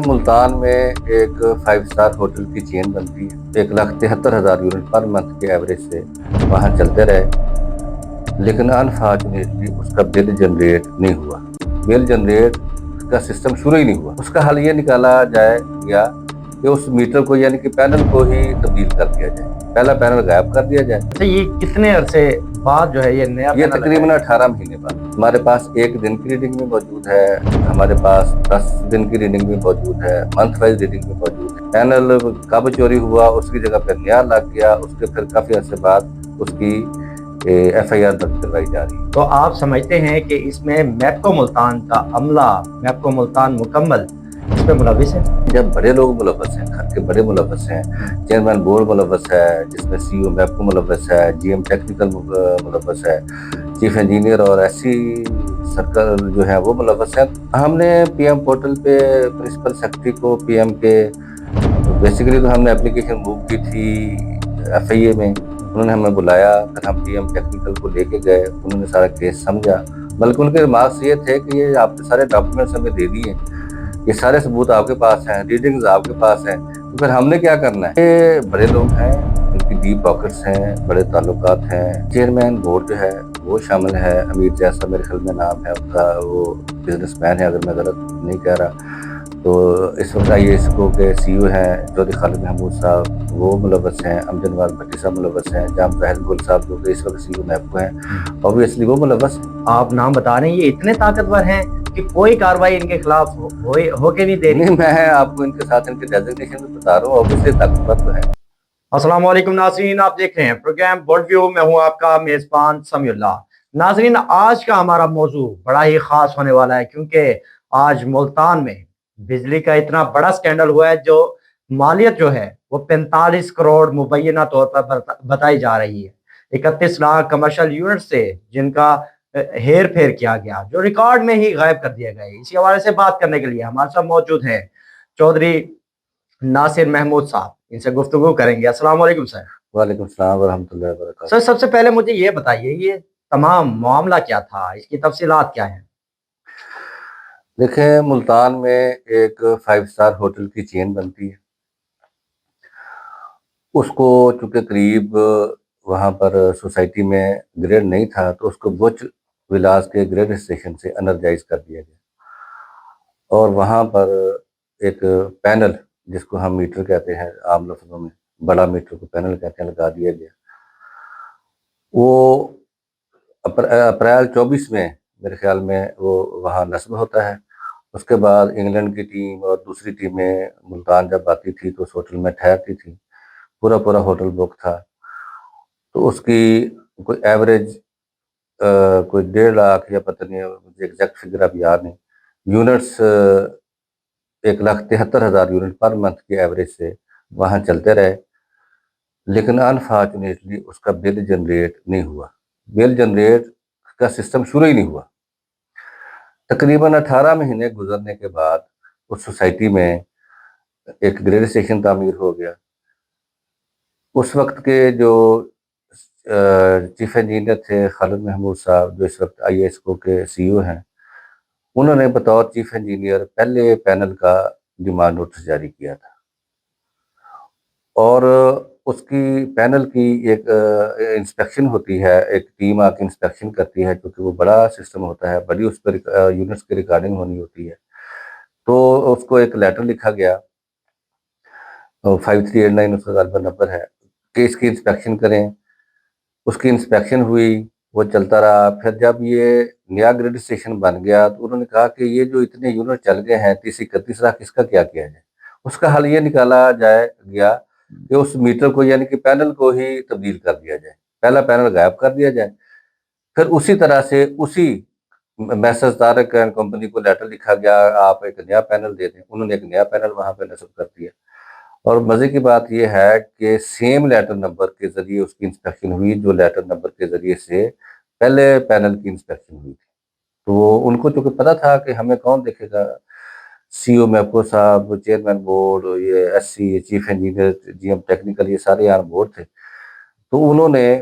ملتان میں ایک 5 star hotel کی چین بنتی ہے، 1,73,000 یونٹ پر منتھ کے ایوریج سے وہاں چلتے رہے، لیکن انفارچونیٹلی اس کا بل جنریٹ نہیں ہوا۔ بل جنریٹ کا سسٹم شروع ہی نہیں ہوا۔ اس کا حل یہ نکالا جائے گیا کہ اس میٹر کو یعنی کہ پینل کو ہی تبدیل کر دیا جائے، پہلا پینل غائب کر دیا جائے۔ اچھا، یہ کتنے عرصے بعد جو ہے یہ نیا یہ پینل تقریباً 18 مہینے بعد ہمارے پاس 1 دن کی ریڈنگ بھی موجود ہے، ہمارے پاس 10 دن کی ریڈنگ بھی موجود ہے، منتھ وائز ریڈنگ بھی موجود ہے۔ پینل کب چوری ہوا، اس کی جگہ پہ نیا لگ گیا، اس کے پھر کافی عرصے بعد اس کی FIR درج کروائی جا رہی ہے۔ تو آپ سمجھتے ہیں کہ اس میں میپکو ملتان کا عملہ، میپکو ملتان مکمل اس میں ملوث ہے؟ جب بڑے لوگ ملوث ہیں، گھر کے بڑے ملوث ہیں، چیئرمین بورڈ ملوث ہے، جس میں CEO میپکو ملوث ہے، GM ٹیکنیکل ملوث ہے، چیف انجینئر اور SC سرکل جو ہے وہ ملوث ہے۔ ہم نے PM پورٹل پہ پرنسپل سیکرٹری کو PM کے بیسیکلی تو ہم نے اپلیکیشن موو کی تھی FIA میں، انہوں نے ہمیں بلایا، پھر ہم PM ٹیکنیکل کو لے کے گئے، انہوں نے سارا کیس سمجھا، بلکہ ان کے ریمارکس یہ تھے کہ یہ آپ نے سارے ڈاکیومنٹس ہمیں دے دیے، یہ سارے ثبوت آپ کے پاس ہیں، ریڈنگز آپ کے پاس ہیں، تو پھر ہم نے کیا کرنا ہے؟ یہ بڑے لوگ ہیں، ان کی ڈیپ پاکٹس ہیں، بڑے تعلقات ہیں۔ چیئرمین بورڈ جو ہے وہ شامل ہے، امیر جیسا میرے خیال میں نام ہے ان کا، وہ بزنس مین ہے اگر میں غلط نہیں کہہ رہا۔ تو اس وقت IASCO کے CEO ہیں چودھری خالد محمود صاحب، وہ ملوث ہیں، امجد نواز بھٹی صاحب ملوث ہیں، جام طاہر گل صاحب جو کہ اس وقت CEO میپکو ہیں، اوبویسلی وہ ملوث ہیں۔ آپ نام بتا رہے ہیں، یہ اتنے طاقتور ہیں کہ کوئی کاروائی ان کے خلاف ہو کے نہیں دے رہی؟ نہیں، میں آپ کو ان کے ساتھ ان کے ڈیزگنیشن بھی بتا رہا ہوں، اوبویسلی طاقتور تو ہے۔ السلام علیکم ناظرین، آپ دیکھ رہے ہیں پروگرام ورلڈ ویو، میں ہوں آپ کا میزبان سمیع اللہ۔ ناظرین، آج کا ہمارا موضوع بڑا ہی خاص ہونے والا ہے، کیونکہ آج ملتان میں بجلی کا اتنا بڑا سکینڈل ہوا ہے، جو مالیت جو ہے وہ 45 کروڑ مبینہ طور پر بتائی جا رہی ہے۔ 31 لاکھ کمرشل یونٹ سے جن کا ہیر پھیر کیا گیا، جو ریکارڈ میں ہی غائب کر دیا گیا۔ اسی حوالے سے بات کرنے کے لیے ہمارے ساتھ موجود ہیں چودھری ناصر محمود صاحب، ان سے گفتگو کریں گے۔ السلام علیکم سر۔ وعلیکم السلام ورحمۃ اللہ وبرکاتہ۔ سر، سب سے پہلے مجھے یہ بتائیے، یہ تمام معاملہ کیا تھا، اس کی تفصیلات کیا ہیں؟ دیکھیں، ملتان میں ایک 5 اسٹار ہوٹل کی چین بنتی ہے، اس کو چونکہ قریب وہاں پر سوسائٹی میں گریڈ نہیں تھا، تو اس کو بچ ولاس کے گریڈ اسٹیشن سے انرجائز کر دیا گیا، اور وہاں پر ایک پینل جس کو ہم میٹر کہتے ہیں عام لفظوں میں، بڑا میٹر کو پینل کہتے ہیں، لگا دیا گیا۔ وہ اپریل 24 میں میرے خیال میں وہ وہاں نصب ہوتا ہے۔ اس کے بعد انگلینڈ کی ٹیم اور دوسری ٹیمیں ملتان جب آتی تھی تو اس ہوٹل میں ٹھہرتی تھی، پورا ہوٹل بک تھا۔ تو اس کی کوئی ایوریج کوئی 1.5 لاکھ یا پتہ نہیں، مجھے ایگزیکٹ فگر اب یاد نہیں، یونٹس 1,73,000 یونٹ پر منتھ کے ایوریج سے وہاں چلتے رہے، لیکن انفارچونیٹلی اس کا بل جنریٹ نہیں ہوا۔ بل جنریٹ کا سسٹم شروع ہی نہیں ہوا۔ تقریباً 18 مہینے گزرنے کے بعد اس سوسائٹی میں ایک گریڈ اسٹیشن تعمیر ہو گیا۔ اس وقت کے جو چیف انجینئر تھے خالد محمود صاحب، جو اس وقت IASCO کے CEO ہیں، انہوں نے بطور چیف انجینئر پہلے پینل کا ڈیمانڈ نوٹس جاری کیا تھا، اور اس کی پینل کی ایک انسپیکشن ہوتی ہے، ایک ٹیم آ کے انسپیکشن کرتی ہے، کیونکہ وہ بڑا سسٹم ہوتا ہے، بڑی اس پر یونٹس کی ریکارڈنگ ہونی ہوتی ہے۔ تو اس کو ایک لیٹر لکھا گیا، 5389 اس کا غالباً نمبر ہے، کہ اس کی انسپیکشن کریں۔ اس کی انسپیکشن ہوئی، وہ چلتا رہا۔ پھر جب یہ نیا گریڈ اسٹیشن بن گیا تو انہوں نے کہا کہ یہ جو اتنے یونٹ چل گئے ہیں 30-31 لاکھ، اس کا کیا کیا جائے؟ اس کا حل یہ نکالا گیا کہ اس میٹر کو یعنی کہ پینل کو ہی تبدیل کر دیا جائے، پہلا پینل غائب کر دیا جائے۔ پھر اسی طرح سے اسی میسرز طارق اینڈ کمپنی کو لیٹر لکھا گیا، آپ ایک نیا پینل دے دیں۔ انہوں نے ایک نیا پینل وہاں پہ نصب کر دیا، اور مزے کی بات یہ ہے کہ سیم لیٹر نمبر کے ذریعے اس کی انسپیکشن ہوئی، جو لیٹر نمبر کے ذریعے سے پہلے پینل کی انسپیکشن ہوئی تھی۔ تو ان کو چونکہ پتہ تھا کہ ہمیں کون دیکھے گا، CEO میپکو صاحب، چیئرمین بورڈ، یہ SC، chief engineer, GM technical, یہ سارے یہاں بورڈ تھے۔ تو انہوں نے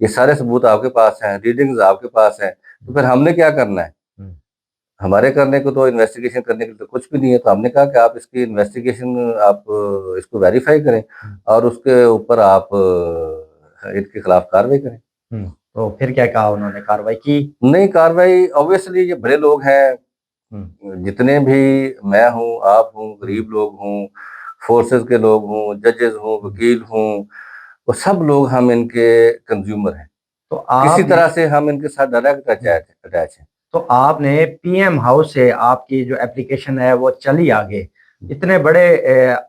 یہ سارے ثبوت آپ کے پاس ہیں, ریڈنگز آپ کے پاس ہیں, تو پھر ہم نے کیا کرنا ہے؟ ہمارے کرنے کو تو انویسٹیگیشن کرنے کے لیے تو کچھ بھی نہیں ہے. تو ہم نے کہا کہ آپ اس کی انویسٹیگیشن آپ اس کو ویریفائی کریں اور اس کے اوپر آپ ان کے خلاف کاروائی کریں. تو پھر کیا کہا انہوں نے, کاروائی کی؟ نہیں, کاروائی اوبویسلی یہ بڑے لوگ ہیں, جتنے بھی میں ہوں, آپ ہوں, غریب لوگ ہوں, فورسز کے لوگ ہوں, ججز ہوں, وکیل ہوں, وہ سب لوگ ہم ان کے کنزیومر ہیں. تو کسی طرح سے ہم ان کے ساتھ ڈائریکٹ اٹیچ ہیں. تو آپ نے پی ایم ہاؤس سے آپ کی جو اپلیکیشن ہے وہ چلی آگے, اتنے بڑے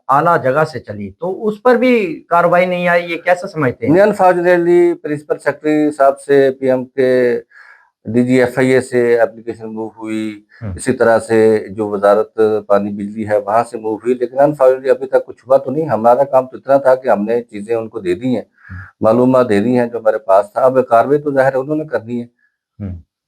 اعلیٰ جگہ سے چلی, تو اس پر بھی کاروائی نہیں آئی, یہ کیسے سمجھتے ہیں؟ انفارچونیٹلی پرنسپل سیکرٹری صاحب سے پی ایم کے ڈی جی ایف آئی اے سے اپلیکیشن موو ہوئی, اسی طرح سے جو وزارت پانی بجلی ہے وہاں سے موو ہوئی, لیکن انفارچونیٹلی ابھی تک کچھ ہوا تو نہیں. ہمارا کام تو اتنا تھا کہ ہم نے چیزیں ان کو دے دی ہیں, معلومات دے دی ہیں جو ہمارے پاس تھا. اب کاروائی تو ظاہر ہے انہوں نے کرنی ہے.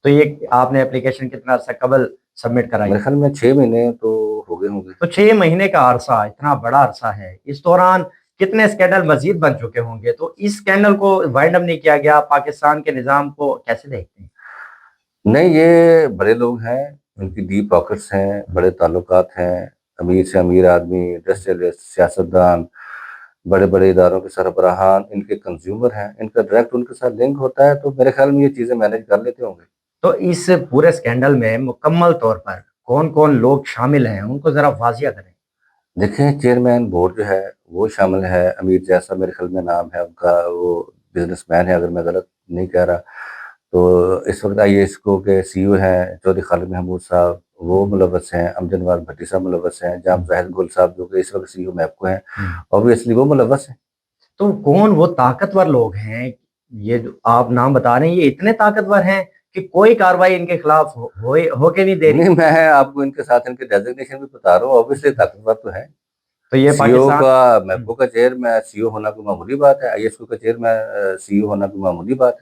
تو یہ آپ نے اپلیکیشن کتنا عرصہ قبل سبمٹ کرائی؟ میرے خیال میں 6 مہینے تو ہو گئے ہوں گے. تو 6 مہینے کا عرصہ اتنا بڑا عرصہ ہے, اس دوران کتنے اسکینڈل مزید بن چکے ہوں گے, تو اس اسکینڈل کو وائنڈ اپ نہیں کیا گیا, پاکستان کے نظام کو کیسے دیکھتے ہیں؟ نہیں, یہ بڑے لوگ ہیں, ان کی ڈیپ پاکٹس ہیں, بڑے تعلقات ہیں, امیر سے امیر آدمی, انڈسٹریلسٹ, سیاستدان, بڑے بڑے اداروں کے سربراہان ان کے کنزیومر ہیں, ان کا ڈائریکٹ ان کے ساتھ لنک ہوتا ہے. تو میرے خیال میں یہ چیزیں مینیج کر لیتے ہوں گے. تو اس پورے اسکینڈل میں مکمل طور پر کون کون لوگ شامل ہیں, ان کو ذرا واضح کریں. دیکھیں, چیئرمین بورڈ جو ہے وہ شامل ہے, امیر جیسا میرے خیال میں نام ہے ان کا, وہ بزنس مین ہے اگر میں غلط نہیں کہہ رہا. تو اس وقت آئی ایس کو کے سی او ہیں چودھری خالد محمود صاحب, وہ ملوث ہیں. امجد نواز بھٹی صاحب ملوث ہیں. جام زاہد گل صاحب جو کہ اس وقت سی او میپکو ہیں, اوبویسلی وہ ملوث ہیں. تو کون وہ طاقتور لوگ ہیں, یہ جو آپ نام بتا رہے ہیں, یہ اتنے طاقتور ہیں کہ کوئی کاروائی ان کے خلاف ہو کے نہیں دے رہی؟ نہیں, میں آپ کو ان کے ساتھ ان کے ڈیزگنیشن بھی بتا رہا ہوں. اوبویسلی طاقتور تو ہے. تو یہ سی او کا میپکو کا چیئرمین سی او ہونا کوئی معمولی بات ہے, آئی ایس کو کا چیئرمین سی او ہونا کوئی معمولی بات ہے.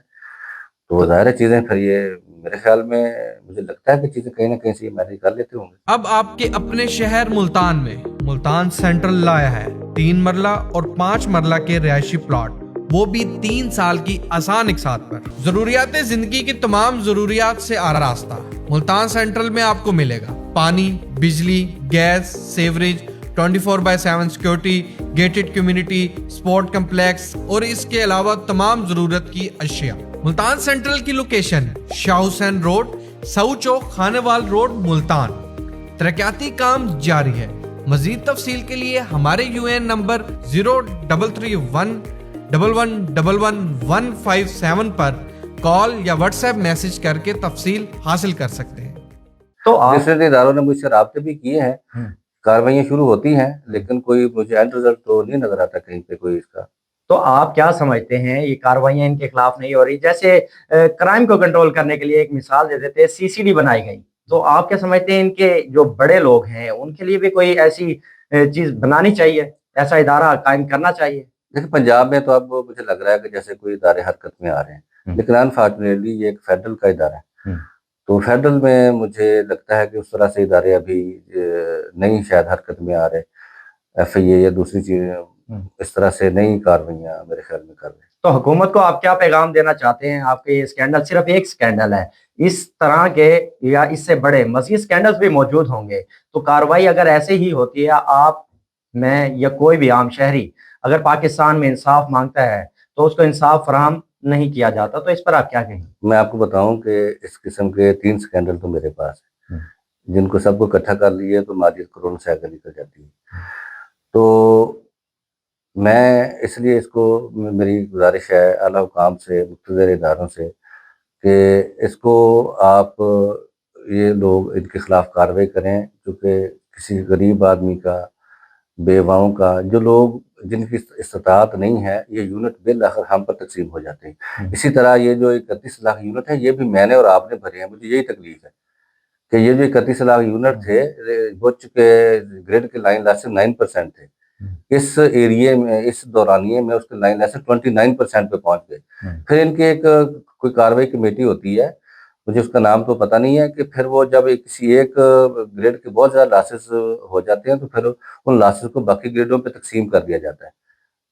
تو ظاہر چیزیں پھر یہ میرے خیال میں مجھے لگتا ہے کہ چیزیں کہیں نہ کہیں سے یہ مینیج کر لیتے ہوں گے. اب آپ کے اپنے شہر ملتان میں ملتان سینٹرل لایا ہے 3 مرلہ اور 5 مرلہ کے رہائشی پلاٹ, وہ بھی 3 سال کی آسان اقساط پر. ضروریات زندگی کی تمام ضروریات سے آراستہ ملتان سینٹرل میں آپ کو ملے گا. پانی, بجلی, gas, sewerage, 24/7 security, gated community, sport complex اور اس کے علاوہ تمام ضرورت کی اشیاء. ملتان سینٹرل کی لوکیشن شاہ حسین روڈ, سعو چوک, خانے وال روڈ, ملتان. ترقیاتی کام جاری ہے. مزید تفصیل کے لیے ہمارے UN نمبر 0331111157 پر کال یا واٹس ایپ میسج کر کے تفصیل حاصل کر سکتے ہیں. تو دوسرے اداروں نے مجھ سے رابطے بھی کیے ہیں, کاروائیاں شروع ہوتی ہیں, لیکن کوئی مجھے اینڈ رزلٹ تو نہیں نظر آتا کہیں پہ کوئی اس کا. تو آپ کیا سمجھتے ہیں, یہ کاروائیاں ان کے خلاف نہیں ہو رہی؟ جیسے کرائم کو کنٹرول کرنے کے لیے ایک مثال دے دیتے, CCD بنائی گئی, تو آپ کیا سمجھتے ہیں ان کے جو بڑے لوگ ہیں ان کے لیے بھی کوئی ایسی چیز بنانی چاہیے, ایسا ادارہ قائم کرنا چاہیے؟ دیکھیں, پنجاب میں تو اب مجھے لگ رہا ہے کہ جیسے کوئی ادارے حرکت میں آ رہے ہیں, لیکن انفارچونیٹلی یہ ایک فیڈرل کا ادارہ ہے. تو فیڈرل میں مجھے لگتا ہے کہ اس طرح سے ادارے ابھی نہیں شاید حرکت میں آ رہے. ایف آئی اے یا دوسری چیزیں اس طرح سے نئی کاروائیاں میرے خیال میں کر رہے ہیں. تو حکومت کو آپ کیا پیغام دینا چاہتے ہیں؟ آپ کے یہ اسکینڈل صرف ایک اسکینڈل ہے, اس طرح کے یا اس سے بڑے مزید اسکینڈلز بھی موجود ہوں گے. تو کاروائی اگر ایسے ہی ہوتی ہے, آپ میں یا کوئی بھی عام شہری اگر پاکستان میں انصاف مانگتا ہے تو اس کو انصاف فراہم نہیں کیا جاتا, تو اس پر آپ کیا کہیں؟ میں آپ کو بتاؤں کہ اس قسم کے 3 اسکینڈل تو میرے پاس ہیں, جن کو سب کو اکٹھا کر لیے تو مالیت کروڑوں سے آگے نکل جاتی ہے. تو میں اس لیے اس کو, میری گزارش ہے اعلیٰ حکام سے, مقتدر اداروں سے, کہ اس کو آپ یہ لوگ ان کے خلاف کارروائی کریں, کیونکہ کسی غریب آدمی کا, بیواؤں کا, جو لوگ جن کی استطاعت نہیں ہے, یہ یونٹ بالآخر ہم پر تقسیم ہو جاتے ہیں. اسی طرح یہ جو 31 لاکھ یونٹ ہے, یہ بھی میں نے اور آپ نے بھرے ہیں. مجھے یہی تکلیف ہے کہ یہ جو 31 لاکھ یونٹ تھے, بچ کے گریڈ کے لائن لاسز 9% تھے. اس ایریے میں, اس دورانیے میں اس کے لائن لاسز 29% پہ پہنچ گئے. پھر ان کی ایک کوئی کارروائی کمیٹی ہوتی ہے, مجھے اس کا نام تو پتہ نہیں ہے, کہ پھر وہ جب کسی ایک گریڈ کے بہت زیادہ لاسز ہو جاتے ہیں تو پھر ان لاسز کو باقی گریڈوں پہ تقسیم کر دیا جاتا ہے.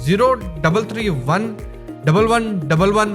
0331 1111